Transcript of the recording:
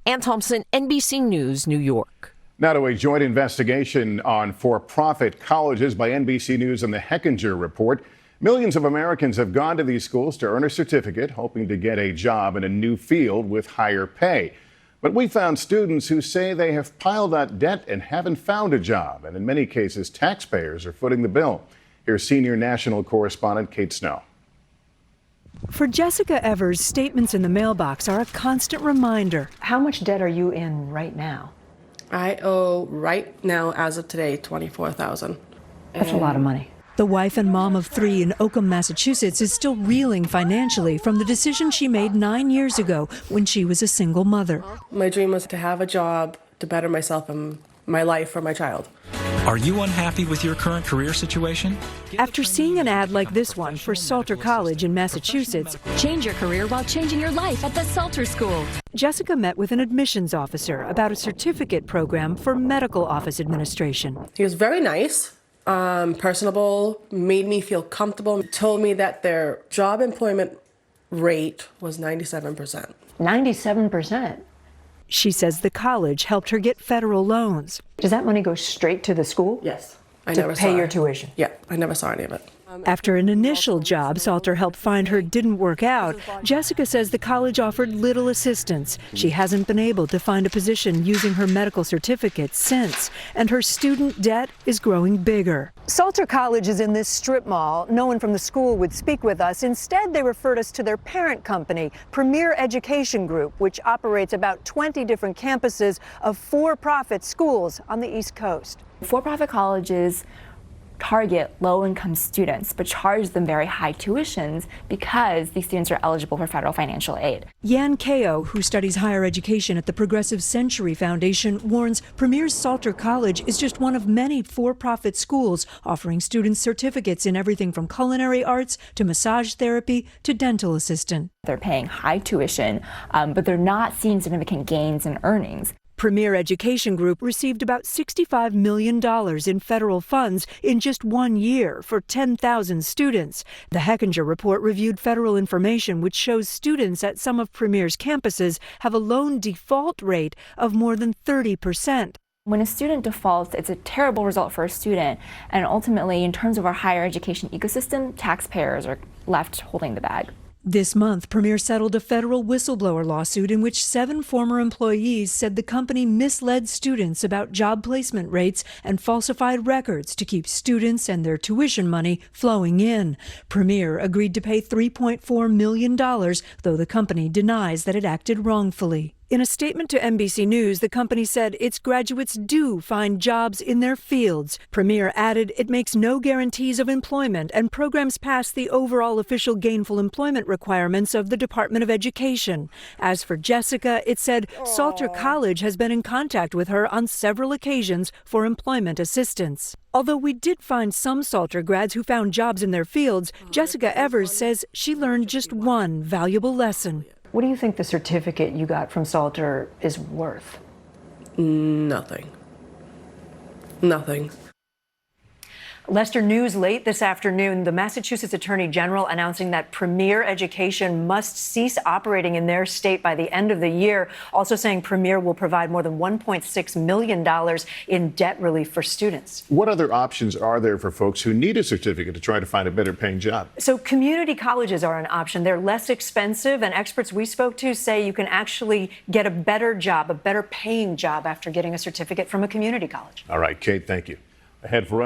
Ann Thompson, NBC News, New York. Now to a joint investigation on for-profit colleges by NBC News and the Hechinger Report. Millions of Americans have gone to these schools to earn a certificate, hoping to get a job in a new field with higher pay. But we found students who say they have piled up debt and haven't found a job. And in many cases, taxpayers are footing the bill. Here's senior national correspondent Kate Snow. For Jessica Evers, statements in the mailbox are a constant reminder. How much debt are you in right now? I owe right now, as of today, $24,000. That's a lot of money. The wife and mom of 3 in Oakham, Massachusetts, is still reeling financially from the decision she made 9 years ago when she was a single mother. My dream was to have a job to better myself and my life for my child. Are you unhappy with your current career situation? After seeing an ad like this one for Salter College in Massachusetts, change your career while changing your life at the Salter School. Jessica met with an admissions officer about a certificate program for medical office administration. He was very nice, personable, made me feel comfortable, told me that their job employment rate was 97%. 97%? She says the college helped her get federal loans. Does that money go straight to the school? Yes. To pay your tuition? Yeah, I never saw any of it. After an initial job Salter helped find her didn't work out, Jessica says the college offered little assistance. She hasn't been able to find a position using her medical certificate since, and her student debt is growing bigger. Salter College is in this strip mall. No one from the school would speak with us. Instead, they referred us to their parent company, Premier Education Group, which operates about 20 different campuses of for-profit schools on the East Coast. For-profit colleges target low-income students, but charge them very high tuitions because these students are eligible for federal financial aid. Yan Kao, who studies higher education at the Progressive Century Foundation, warns Premier's Salter College is just one of many for-profit schools offering students certificates in everything from culinary arts to massage therapy to dental assistant. They're paying high tuition, but they're not seeing significant gains in earnings. Premier Education Group received about $65 million in federal funds in just 1 year for 10,000 students. The Hechinger Report reviewed federal information which shows students at some of Premier's campuses have a loan default rate of more than 30%. When a student defaults, it's a terrible result for a student, and ultimately, in terms of our higher education ecosystem, taxpayers are left holding the bag. This month, Premier settled a federal whistleblower lawsuit in which 7 former employees said the company misled students about job placement rates and falsified records to keep students and their tuition money flowing in. Premier agreed to pay $3.4 million, though the company denies that it acted wrongfully. In a statement to NBC News, the company said its graduates do find jobs in their fields. Premier added it makes no guarantees of employment and programs past the overall official gainful employment requirements of the Department of Education. As for Jessica, it said Salter College has been in contact with her on several occasions for employment assistance. Although we did find some Salter grads who found jobs in their fields, Jessica Evers says she learned just one valuable lesson. What do you think the certificate you got from Salter is worth? Nothing. Nothing. Lester, news late this afternoon, the Massachusetts Attorney General announcing that Premier Education must cease operating in their state by the end of the year, also saying Premier will provide more than $1.6 million in debt relief for students. What other options are there for folks who need a certificate to try to find a better paying job? So community colleges are an option. They're less expensive, and experts we spoke to say you can actually get a better job, a better paying job after getting a certificate from a community college. All right, Kate, thank you. Ahead for